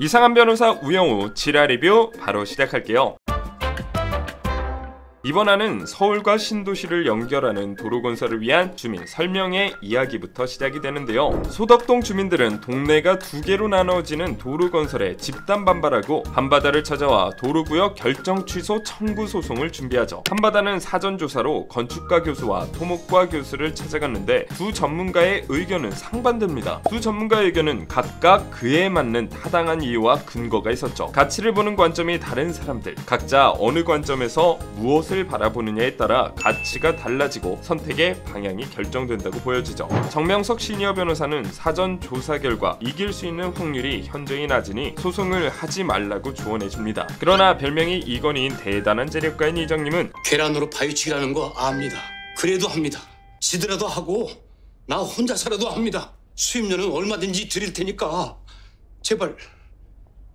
이상한 변호사 우영우 지라 리뷰 바로 시작할게요. 이번 화는 서울과 신도시를 연결하는 도로건설을 위한 주민 설명회 이야기부터 시작이 되는데요. 소덕동 주민들은 동네가 두 개로 나눠지는 도로건설에 집단 반발하고 한바다를 찾아와 도로구역 결정 취소 청구 소송을 준비하죠. 한바다는 사전조사로 건축가 교수와 토목과 교수를 찾아갔는데 두 전문가의 의견은 상반됩니다. 두 전문가의 의견은 각각 그에 맞는 타당한 이유와 근거가 있었죠. 가치를 보는 관점이 다른 사람들, 각자 어느 관점에서 무엇을 바라보느냐에 따라 가치가 달라지고 선택의 방향이 결정된다고 보여지죠. 정명석 시니어 변호사는 사전 조사 결과 이길 수 있는 확률이 현저히 낮으니 소송을 하지 말라고 조언해줍니다. 그러나 별명이 이건희인 대단한 재력가인 이장님은 계란으로 바위치기라는 거 압니다. 그래도 합니다. 지더라도 하고 나 혼자서라도 합니다. 수입료는 얼마든지 드릴 테니까 제발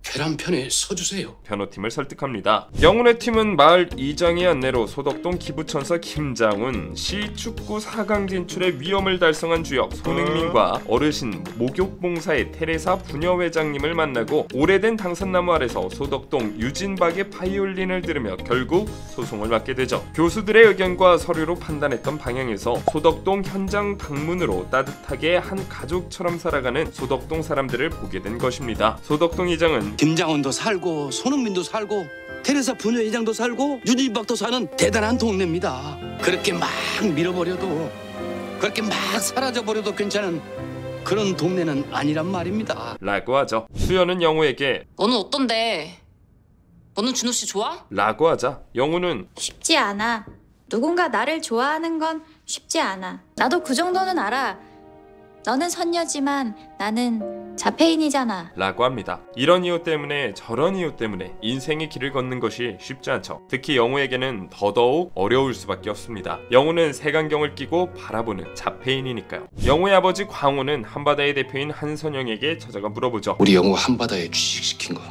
계란 편에 서주세요. 변호팀을 설득합니다. 영훈의 팀은 마을 이장의 안내로 소덕동 기부천사 김장훈, 시 축구 4강 진출의 위험을 달성한 주역 손흥민과 어르신 목욕봉사의 테레사 부녀회장님을 만나고 오래된 당산나무 아래서 소덕동 유진박의 바이올린을 들으며 결국 소송을 맡게 되죠. 교수들의 의견과 서류로 판단했던 방향에서 소덕동 현장 방문으로 따뜻하게 한 가족처럼 살아가는 소덕동 사람들을 보게 된 것입니다. 소덕동 이장은 김장훈도 살고 손흥민도 살고 테레사 부녀회장도 살고 유진박도 사는 대단한 동네입니다. 그렇게 막 밀어버려도 그렇게 막 사라져버려도 괜찮은 그런 동네는 아니란 말입니다. 라고 하죠. 수연은 영우에게 너는 어떤데? 너는 준호 씨 좋아? 라고 하자 영우는 쉽지 않아. 누군가 나를 좋아하는 건 쉽지 않아. 나도 그 정도는 알아. 너는 선녀지만 나는 자폐인이잖아. 라고 합니다. 이런 이유 때문에 저런 이유 때문에 인생의 길을 걷는 것이 쉽지 않죠. 특히 영우에게는 더더욱 어려울 수밖에 없습니다. 영우는 색안경을 끼고 바라보는 자폐인이니까요. 영우의 아버지 광호는 한바다의 대표인 한선영에게 찾아가 물어보죠. 우리 영우 한바다에 취직시킨 거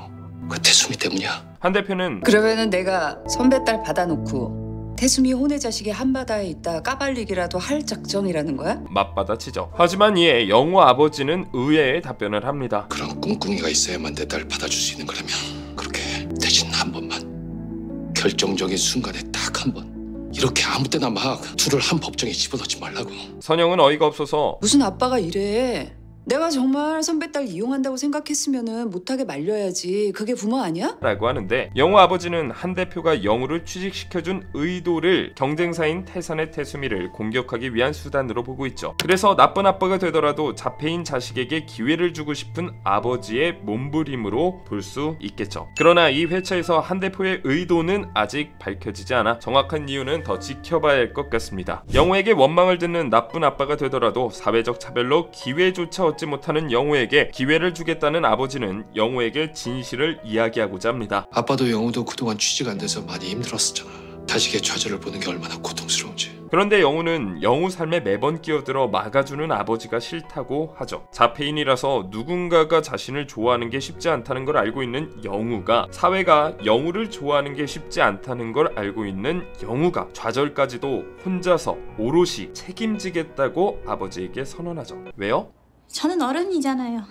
그 태수미 때문이야. 한 대표는 그러면은 내가 선배 딸 받아놓고 태수미 혼의 자식이 한바다에 있다 까발리기라도 할 작정이라는 거야? 맞받아치죠. 하지만 이에 영우 아버지는 의외의 답변을 합니다. 그런 꿍꿍이가 있어야만 내 딸 받아줄 수 있는 거라면 그렇게 대신 한 번만 결정적인 순간에 딱 한 번 이렇게 아무 때나 막 둘을 한 법정에 집어넣지 말라고. 선영은 어이가 없어서 무슨 아빠가 이래? 내가 정말 선배 딸 이용한다고 생각했으면은 못하게 말려야지. 그게 부모 아니야? 라고 하는데 영우 아버지는 한 대표가 영우를 취직시켜준 의도를 경쟁사인 태산의 태수미를 공격하기 위한 수단으로 보고 있죠. 그래서 나쁜 아빠가 되더라도 자폐인 자식에게 기회를 주고 싶은 아버지의 몸부림으로 볼 수 있겠죠. 그러나 이 회차에서 한 대표의 의도는 아직 밝혀지지 않아 정확한 이유는 더 지켜봐야 할 것 같습니다. 영우에게 원망을 듣는 나쁜 아빠가 되더라도 사회적 차별로 기회조차 얻지 못하는 영우에게 기회를 주겠다는 아버지는 영우에게 진실을 이야기하고자 합니다. 아빠도 영우도 그동안 취직 안 돼서 많이 힘들었었잖아. 자식의 좌절을 보는 게 얼마나 고통스러운지. 그런데 영우는 영우 삶에 매번 끼어들어 막아주는 아버지가 싫다고 하죠. 자폐인이라서 누군가가 자신을 좋아하는 게 쉽지 않다는 걸 알고 있는 영우가, 사회가 영우를 좋아하는 게 쉽지 않다는 걸 알고 있는 영우가 좌절까지도 혼자서 오롯이 책임지겠다고 아버지에게 선언하죠. 왜요? 저는 어른이잖아요.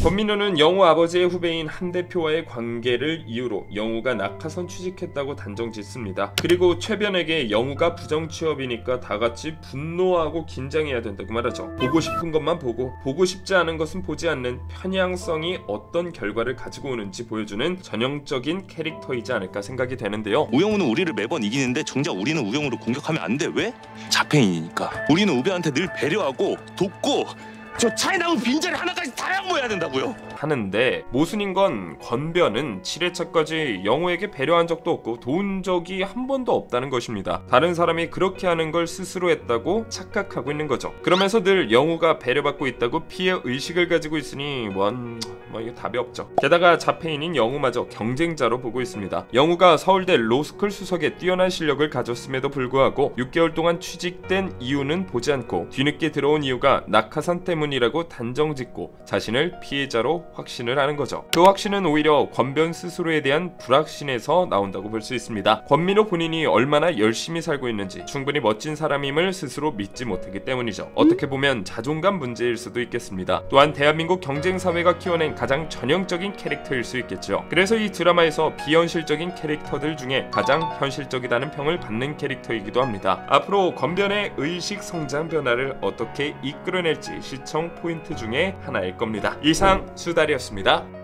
권민우는 영우 아버지의 후배인 한 대표와의 관계를 이유로 영우가 낙하산 취직했다고 단정짓습니다. 그리고 최변에게 영우가 부정취업이니까 다같이 분노하고 긴장해야 된다고 말하죠. 보고 싶은 것만 보고 싶지 않은 것은 보지 않는 편향성이 어떤 결과를 가지고 오는지 보여주는 전형적인 캐릭터이지 않을까 생각이 되는데요. 우영우는 우리를 매번 이기는데 정작 우리는 우영우를 공격하면 안 돼. 왜? 자폐인이니까. 우리는 우배한테 늘 배려하고 돕고 저 차에 나온 빈자리 하나까지 다 양보해야 된다고요. 하는데 모순인 건 권변은 7회차까지 영우에게 배려한 적도 없고 도운 적이 한 번도 없다는 것입니다. 다른 사람이 그렇게 하는 걸 스스로 했다고 착각하고 있는 거죠. 그러면서 늘 영우가 배려받고 있다고 피해 의식을 가지고 있으니 이게 답이 없죠. 게다가 자폐인인 영우마저 경쟁자로 보고 있습니다. 영우가 서울대 로스쿨 수석에 뛰어난 실력을 가졌음에도 불구하고 6개월 동안 취직된 이유는 보지 않고 뒤늦게 들어온 이유가 낙하산 때문이라고 단정짓고 자신을 피해자로 확신을 하는 거죠. 그 확신은 오히려 권변 스스로에 대한 불확신에서 나온다고 볼 수 있습니다. 권민호 본인이 얼마나 열심히 살고 있는지 충분히 멋진 사람임을 스스로 믿지 못하기 때문이죠. 어떻게 보면 자존감 문제일 수도 있겠습니다. 또한 대한민국 경쟁사회가 키워낸 가장 전형적인 캐릭터일 수 있겠죠. 그래서 이 드라마에서 비현실적인 캐릭터들 중에 가장 현실적이다는 평을 받는 캐릭터이기도 합니다. 앞으로 권변의 의식 성장 변화를 어떻게 이끌어낼지 시청 포인트 중에 하나일 겁니다. 이상 수달이었습니다.